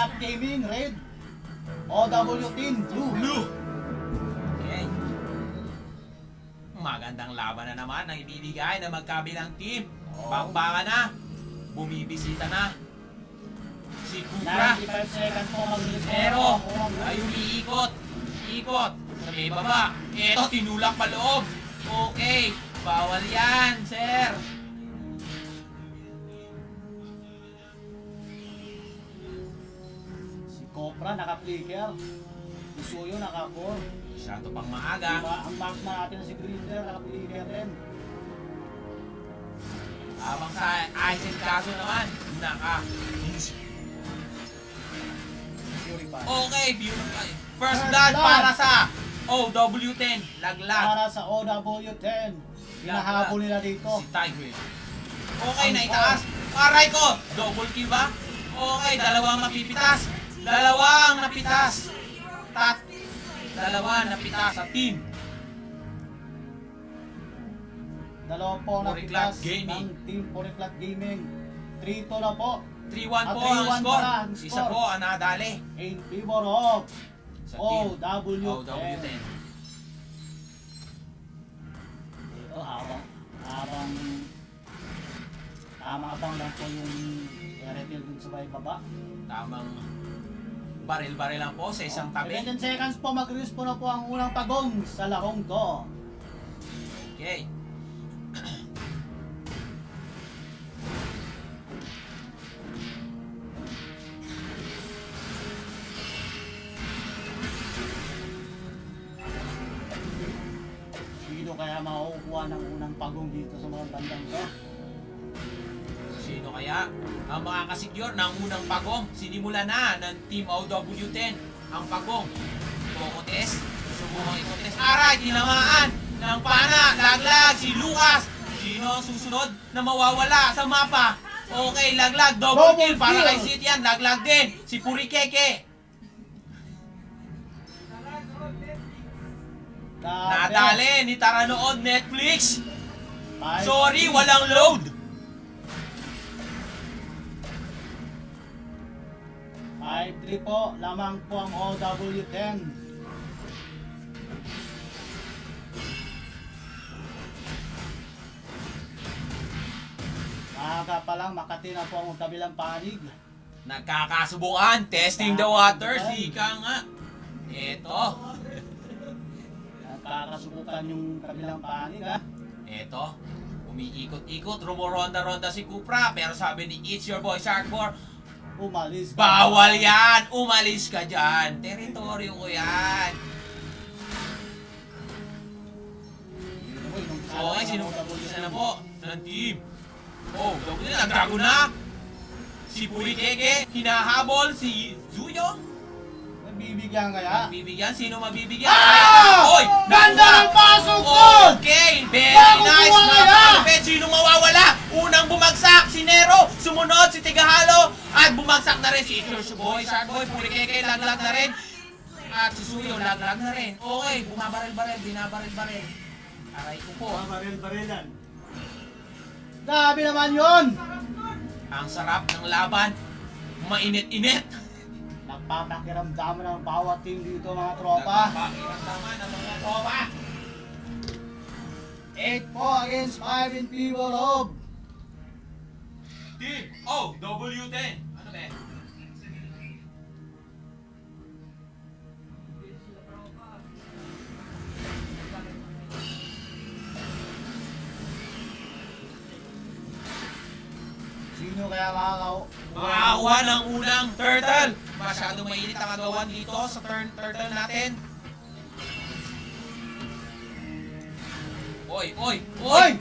Black Gaming, red. OW Team, blue. Okay. Magandang laban na naman ang ibibigay ng magkabilang team. Bakbakan na. Bumibisita na. Si Cupra. 95 seconds po mag-release. Pero ay umiikot. Ikot. Sa may baba. Eto, tinulak pa loob. Okay. Bawal yan, sir. Si Copra naka-flicker. Si Suyo naka-4. Masyado pang maaga. Diba, ang mark na natin si Grinder naka-flicker din. Habang sa Aizen Kaso naman, naka. Fury pa. Okay, beautiful. First blood para sa OW10. Laglag. Para sa OW10. Hinahabol nila dito. Si Tiger. Okay, naitaas. Aray ko! Double kill ba? Okay, dalawang mapipitas. Dalawang napitas. Dalawa napitas sa team. Dalawa po na Puriclat pitas Gaming. ng Team Puriclat Gaming. 3-2 na po. 3-1 po 3-1 ang score. pala ang Isa score. po ang nadali In favor of sa team OW10. OW10. Ito habang tama lang po yung refill dun sa may baba. Tamang baril-baril lang po sa isang tabi. 11 seconds po mag-release po na po ang unang pagong sa lahong to. Okay. Sino kaya makukuha ng unang pagong dito sa mga bandang to? Sino kaya ang makakasecure ng unang pagong? Sinimula na ng Team OW10 ang pagong. Kokotes, subukang ikotes. Aray, tinamaan ng pana, laglag, si Lucas. Sino ang susunod na mawawala sa mapa? Okay, laglag, double kill para kay City yan. Laglag din, si Purikeke. Nadali ni Taranood Netflix. Sorry, walang load. 5-3 po, lamang po ang OW10. Maaga pa lang, Makati na po ang kabilang panig. Nagkakasubukan, testing the waters. Ika nga. Eto. Nagkakasubukan yung kabilang panig ha. Eto. Umiikot-ikot, rumoronda-ronda si Cupra. Pero sabi ni It's Your Boy Sharkboar, Umalis ka. bawal yan! Umalis ka dyan! Teritoryo ko yan! Okay, sino isa na po ng team? Oh, nagdago na! Si Purikeke, hinahabol si Zuyo. Bibigyan kaya? Bibigyan? Sino mabibigyan? Ah! Oy! Ganda ng pasok ko! Okay! Very Bago nice! buwan kaya! Napakapit! Sino mawawala? Unang bumagsak si Nero, sumunod si Tigahalo, at bumagsak na rin si Boy, Sharkboy, Purikeke, laglag na rin. At si Suyo, laglag na rin. Okay, bumabaril-baril, binabaril-baril. Aray ko po. Baril-barilan. Grabe naman yun! Ang sarap ng laban. Mainit-init. Nagpapakiramdaman ng bawat team dito mga tropa. Nagpapakiramdaman ng mga tropa. 8 po against 5 in favor of Team OW10. Ano ba? sino kaya Makakuha ng unang turtle. Masyadong mainit ang agawan dito sa turtle natin. Oy, oy, oy!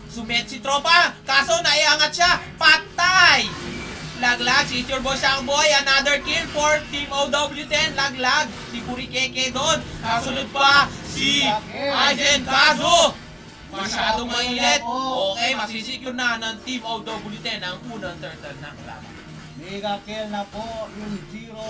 Sumet si tropa! Kaso naiangat siya! Patay! Laglag si Your Boy Sharkboy. Another kill for Team OW10. Laglag si Purikeke doon. Kasunod pa si Aizen Kazo. Masyadong mainit. Okay, masisecure na ng Team OW10 ang unang turtle ng laban. mega kill na po yung zero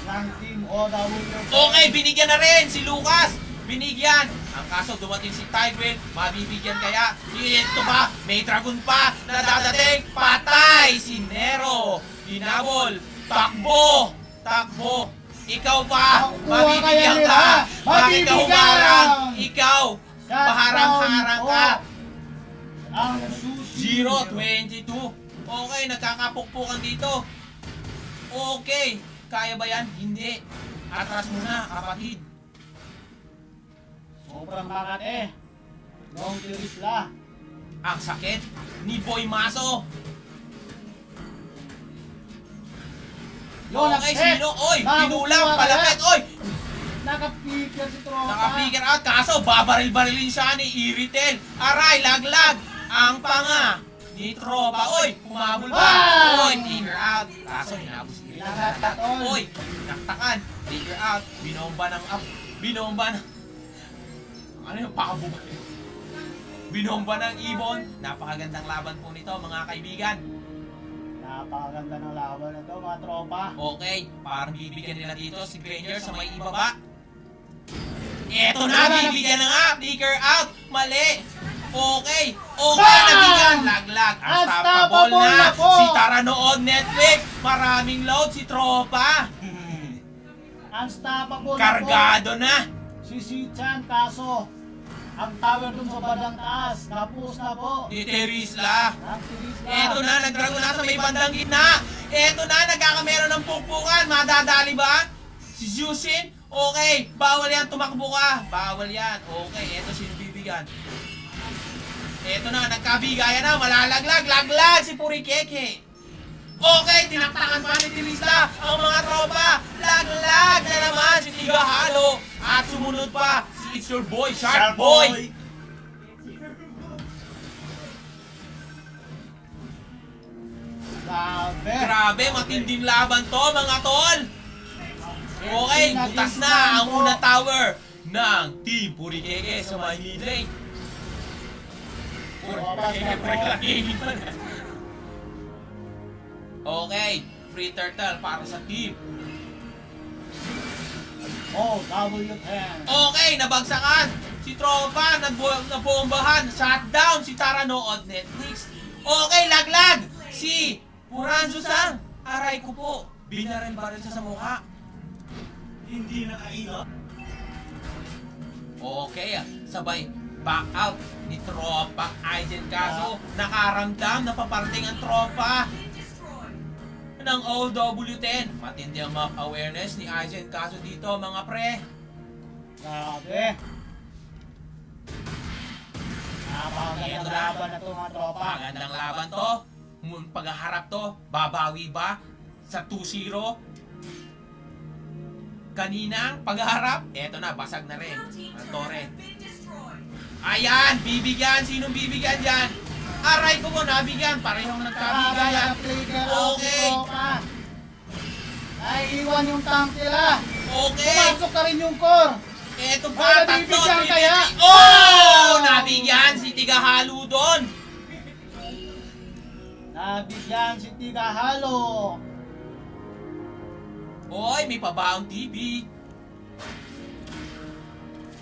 ng team OW10. Okay, binigyan na rin si Lucas. Binigyan. Ang kaso dumating si Tigreal. Mabibigyan kaya? Ito ba? May dragon pa na dadating. Patay si Nero. Hinabol Takbo! Takbo! Ikaw pa! Makukuha Mabibigyan kaya nila. ka! Bakit ka Mabibigyan! humarang? Ikaw! Shutdown Paharang-harang po ka! ang susi. 0-22. Okay, nagkakapukpukan dito. Okay. Kaya ba yan? Hindi. Atras muna, kapatid. Sobrang bakat eh. Long Tirisla. Ang sakit ni Boy Maso. Yun, Okay, nag-set. sino? Oy, Nakukuha pinulang, kaya. palapit. Oy, Naka-flicker si Tropa. naka-flicker out. Kaso, babaril-barilin siya ni Iritel. Aray, laglag. Ang panga ni Tropa. Oy, humabol pa. Ah! Oy, flicker out. Kaso, hinabos ni Iritel. Nakatatol. Oy, naktakan. Flicker out. Binomba ng up. Binomba ng... Ano yung pakabubay? Binomba ng ibon. Napakagandang laban po nito, mga kaibigan. Napakaganda ng laban na to, mga tropa. Okay, parang bibigyan nila dito si Granger sa may ibaba. Eto na, bibigyan na nga. Flicker out. Mali. Okay. Okay, Bang! nabigyan. Laglag. Unstoppable Unstoppable na. na po. Si Tara noon, Netflix. Maraming load si Tropa. Unstoppable na po. Kargado na. Si Sichan, kaso ang tower dun sa bandang taas, napus na po. Ni Terisla. Ang Tirisla. Eto na, nagdrago na sa may bandang gitna. Eto na, nagkakamera ng pukpukan. Madadali ba? Si Jushin? Okay, bawal yan, tumakbo ka. Bawal yan. Okay, eto sino bibigyan. Eto na, nagkabigayan na, malalaglag, laglag si Purikeke. Okay, tinaktakan pa ni Terisla ang mga tropa. Laglag na naman si Tigahalo. At sumunod pa si It's Your Boy, Shark Boy. Grabe. Grabe, matinding laban to, mga tol. Okay, butas na ang unang tower ng Team Purikeke sa may mid lane. Purikeke, pre-gaming pa na. Okay, free turtle para sa team. Oh, W10. Okay, nabagsakan. Si Tropa, nabombahan. Shutdown si Tara noon, Netflix. Okay, laglag. Si Puranzo-san. Aray ko po. Binaril-baril siya sa mukha. Hindi nakaila. Okay, sabay back out ni Tropa Aizen. Kaso nakaramdam na paparating ang Tropa ng OW10. Matindi ang map awareness ni Aizen. Kaso dito, mga pre, Grabe. Napakagandang laban na to, mga tropa. magandang laban to. Paghaharap to, babawi ba sa 2-0? Kanina, pagharap, eto na, basag na rin. Ang torre. Ayan, bibigyan. Sinong bibigyan dyan? Aray ko po, nabigyan. Parehong nagkabigayan. Okay. Naiiwan yung tank nila. Okay. Pumasok ka rin yung core. Eto Baka pa, tatlo. nabibigyan kaya? Oh! Nabigyan si Tigahalo doon. Nabigyan si Tigahalo. Oy, may pabaong TV.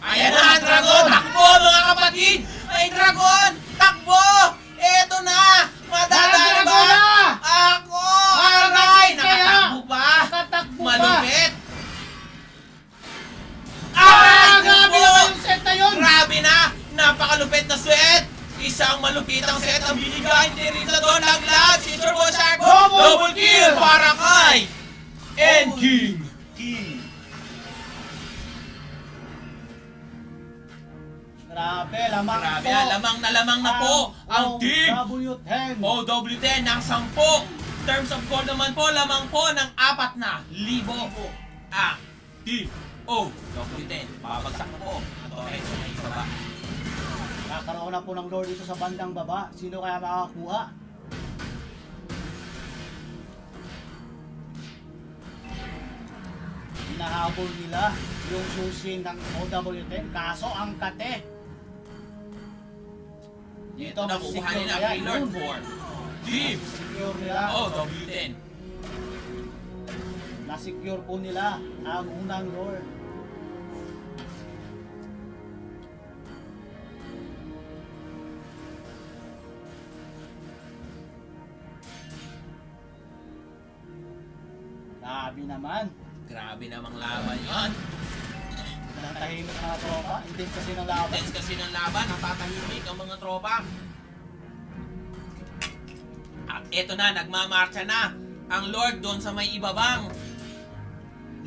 Ayan na ang dragon! Takbo, mga kapatid! May dragon! Takbo! Eto na! Madadali Nakatakbo ba? na! Ako! Aray! Kaya? Nakatakbo pa! Nakatakbo pa. Malupit! Aray! Grabe Takbo! naman yung set na yun. Grabe na! Napakalupit na set! Isang malupitang set ang binigay ni Rita doon. Laglag! Si Turbo Shark! Double kill! kill! Para kay N-King! King. Grabe, lamang Grabe, po. lamang na po ang team W10. OW10 ng 10. Terms of gold naman po, lamang po ng 4,000 po ang team OW10. Babagsak na po ang torre sa may baba. Kakaroon na po ng lord dito sa bandang baba. Sino kaya makakakuha? Hinahabol nila yung susi ng OW10. Kaso ang kate. Dito nakukuha nila kaya kay Lord yun. 4. Team Secure nila. OW10. Na-secure po nila ang unang lord. Grabe naman. Grabe namang laban yon. Walang tahimik ng mga tropa. Intense kasi ng laban. Intense kasi ng laban, natatahimik ang mga tropa. At eto na, nagmamarcha na ang Lord doon sa may ibabang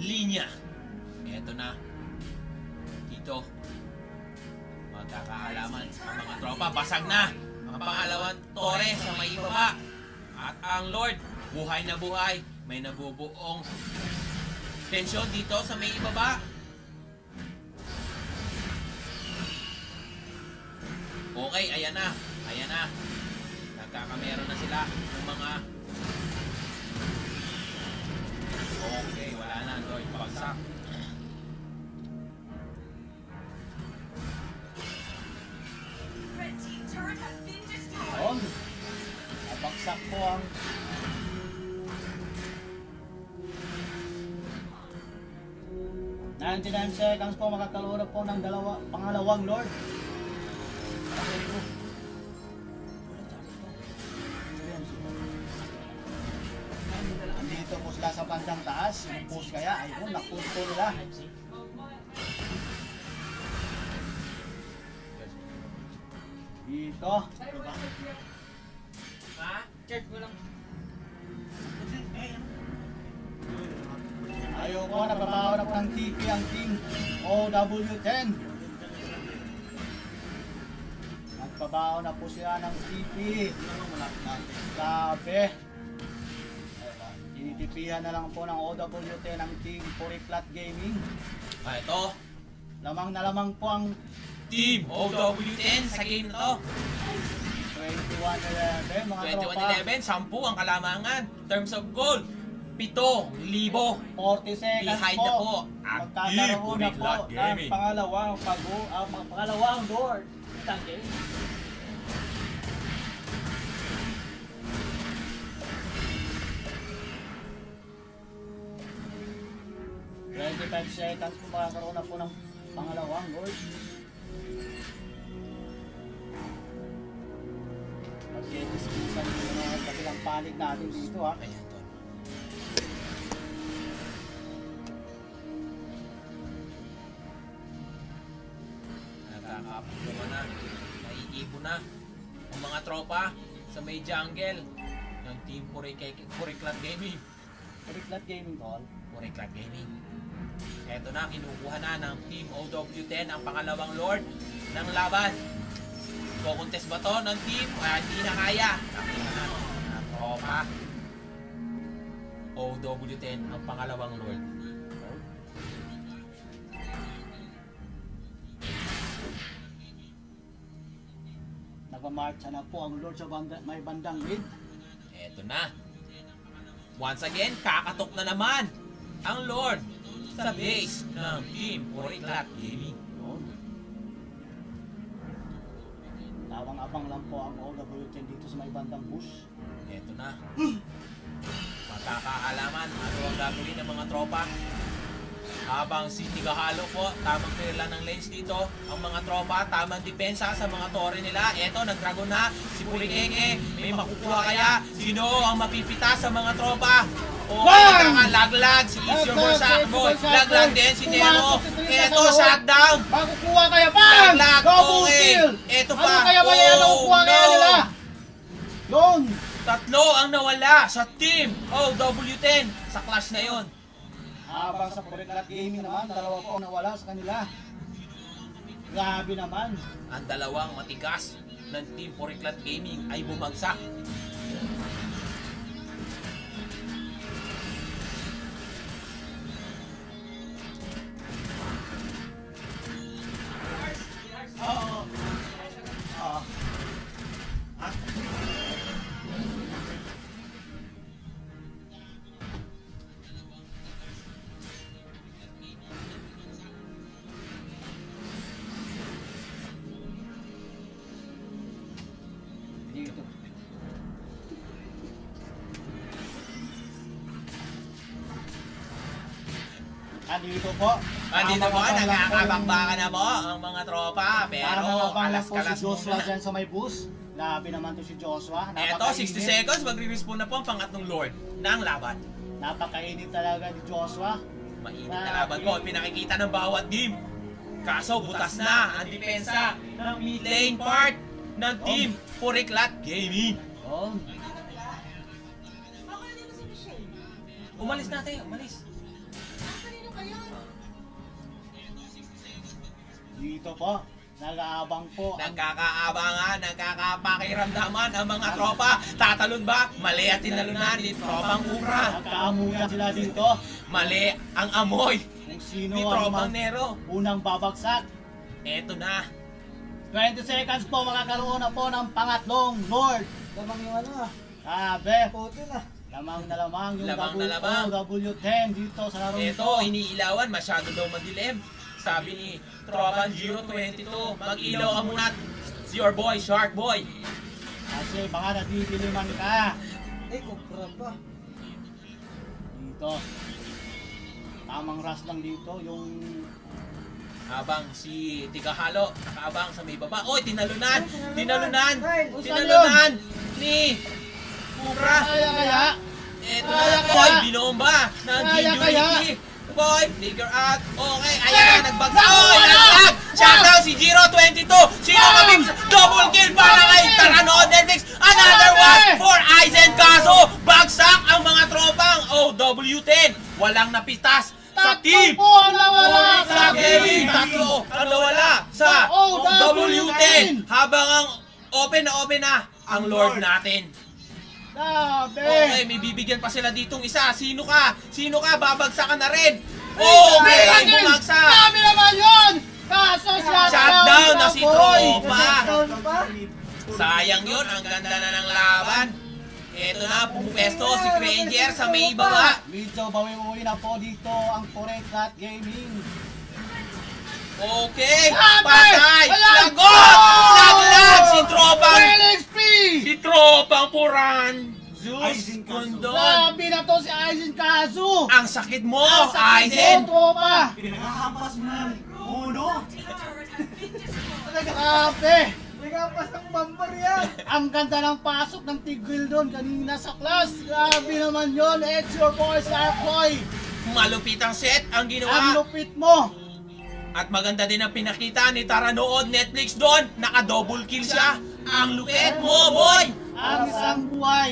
linya. Eto na. Dito. Magkakaalaman ang mga tropa. Basag na ang pangalawang tore sa may ibaba. At ang Lord, buhay na buhay. May nabubuong tensyon dito sa may ibaba. Okay, ayan na. Ayan na. Nagkakameron na sila ng mga... Okay, wala na. Lord, bagsak. Red team turret has been destroyed. Ayun. Nabagsak po ang 99 seconds po, makakalura po ng pangalawang Lord. Andito po sila sa bandang taas. Yung push kaya, ayun, napush po nila. Dito. Ha? Ayaw po, napapaharap ng TP ang team OW10. Nagpabaho na po sila ng TP. Grabe. Tinitipihan na lang po ng OW10 ang team Puriplat Gaming. Ito, Lamang na lamang po ang Team OW10 sa game na to. 21-11 mga tropa. 21-11, 10 ang kalamangan. Terms of goal, 7,000. 40 seconds Behind na po ang Magkakaroon Team na po Puriplat ng Gaming. pangalawang Lord ng game. Seconds po, makakaroon na po ng pangalawang Lord. Pag-i-discusan nyo na ang kabilang panig natin dito ha. Ayan to. Nagkakapulo na. Naiipon na ang mga tropa sa may jungle ng Team Puriplat Gaming. Puriplat Gaming Hall. Puriplat Gaming. Eto na, kinukuha na ng Team OW10 ang pangalawang Lord ng laban. Kukontes ba to ng team? Hindi na kaya. Nakita na ng tropa. OW10 ang pangalawang Lord. Nagmamarcha na po ang Lord sa may bandang mid. Eto na. Once again, kakatok na naman ang Lord sa base ng Team Puriplat Gaming. Abang lang po ang OW10 dito sa may bandang bush. Eto na. Magkakaalaman ano ang gagawin ng mga tropa. Habang si Tigahalo po, tamang perla ng lanes dito. Ang mga tropa, tamang depensa sa mga tore nila. Eto, nag-dragon na. Si Purikeke, may makukuha kaya. Sino ang mapipita sa mga tropa? O, laglag. Si Is Your Boy Sackboy. Laglag din si Nero. Eto, shutdown. Makukuha kaya pa! Laglag. Double Okay. kill! Eto pa. Ano kaya ba yan? Nakukuha kaya nila? Yun! Tatlo ang nawala sa Team OW10 sa clash na yon. Habang sa Puriplat Gaming naman, dalawa po ang nawala sa kanila. Grabe naman. Ang dalawang matigas ng Team Puriplat Gaming ay bumagsak. Oo. Oo. Dito. Dito po. Dito po, nakakabangbakan na po ang mga tropa. Pero alas po si kalas Joshua muna. dyan sa may bus. Labi naman to si Joshua. Eto, 60 seconds, magre-respawn na po ang pangatlong Lord ng laban. Napakainit talaga ni Joshua. Mainit na laban ko, pinakikita ng bawat team. Kaso butas na ang depensa ng mid lane part ng team Puriklat Gaming. Oh, Ako na dito si Michelle. Umalis natin, umalis. Kanino kayo? dito po. Nag-aabang po. Nagkakaabangan, nagkakapakiramdaman ang mga tropa. Tatalon ba? Mali at tinalunan ni tropang Ubra. Nagkaamuyan sila dito. Mali ang amoy Kung sino ni ang tropang Nero. unang babagsak. Eto na. 20 seconds po, makakaroon na po ng pangatlong Lord. Lamang yung ano ah. Sabi, Puti na. lamang na lamang yung Lamang na lamang. W10 dito sa laro Eto, iniilawan. Masyado daw madilim. Sabi ni Tropang Giro 22, mag-ilaw ka muna. It's your boy, Shark Boy. Kasi baka nadidiliman ka. Eh, kumpra pa. Dito. Tamang rush lang dito, yung Habang si Tigahalo nakaabang sa may baba. Oy, tinalunan! Tinalunan! Ay, Tinalunan ni Ubra. kaya. Eto Kaya, na, kaya. boy, binomba ng Kaya, Team kaya. Unity. Boy, figure out. Okay, ayan na, nagbagsak. Oh, naglag! Shutdown si Giro 22. Sino kami? Double kill para kay Taranood Netflix. Another one for Aizen Caso. Bagsak ang mga tropang OW10. Walang napitas sa team. Po ang nawala Sa gaming, tatlo ang nawala sa OW10. Habang ang open na ang Lord natin. Sabi. Okay, may bibigyan pa sila ditong isa. Sino ka? Sino ka? Babagsakan na rin. Okay, bumagsak. Sabi naman yun! Kaso Shutdown na si Tropa. Down pa. Sayang yun, ang ganda na ng laban. Eto na, pumupesto si Granger sa may baba. Medyo bawi-uwi na po dito ang Puriklat Gaming. Okay, Sabi! patay. Ayan! Lagot! Laglag si Tropang. LXP! Si Tropang Puran. Zeus Aizen Caso. Kondon. Sabi na to si Aizen Kazu! Ang sakit mo, Ang sakit Aizen. mo, tropa! Pinakahampas mo ng uno. Turret has been destroyed. Sabi! Nagkapas ng bumper yan. Ang ganda ng pasok ng Tigil doon kanina sa class. Grabe naman yon. It's your boy, Sarkoy. Malupit ang set ang Ang ginawa. lupit mo. At maganda din ang pinakita ni Taranood Netflix doon. Naka-double kill siya. Ang lupit mo, boy! Ang isang buhay.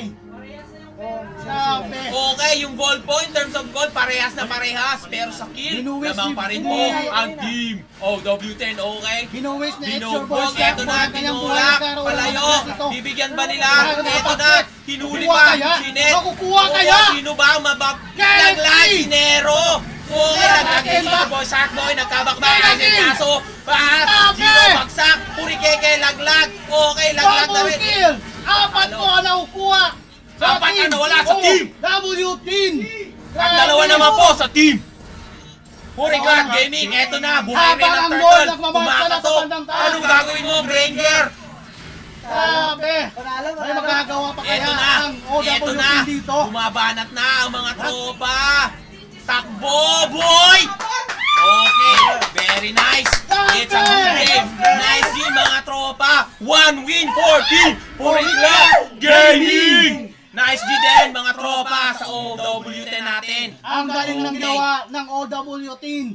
Oh, Sabi. Okay, yung goal po in terms of goal, parehas na parehas. Pero sa kill, Binuwis lamang ni- pa rin po ang team. Oh, W10, okay? Binuwis na It's your boy, Binugbog, eto Sarkoy. na, ang kanyang buhay. tinulak, Nagkaroon ng palayo. success ito. Bibigyan ba nila? Nagkaroon ng Eto na, success. hinuli Kukuha pa kaya? si Net. Makukuha Oo, kaya? Sino ba ang mabab? Galaxy! Naglag si Nero. Okay, Galaxy nagkagin ba? si Boy Sharkboy, nagkabakbak Galaxy! kasi kaso. Sabi! Giro bagsak, Purikeke, laglag. Okay, laglag na Double rin. kill! Apat po ang nakukuha! Sa Apat team! ang nawala sa Oo, team! W10! Ang dalawa naman po sa team. Puriklat Gaming, eto na, buhay rin Habang ang ang turtle. goal nagmamahal sa Kumakatok. bandang taas. Anong gagawin mo, Granger? Sabi! Panalo, May magagawa pa kaya Eto na, ang eto OW10 na. dito? Bumabanat na ang mga tropa. Takbo, boy! Okay, very nice. It's a good game. Nice game, mga tropa. One win for Team Puriklat Gaming. Nice G din, mga tropa, sa OW10 natin. Ang galing ng Okay. gawa ng OW10.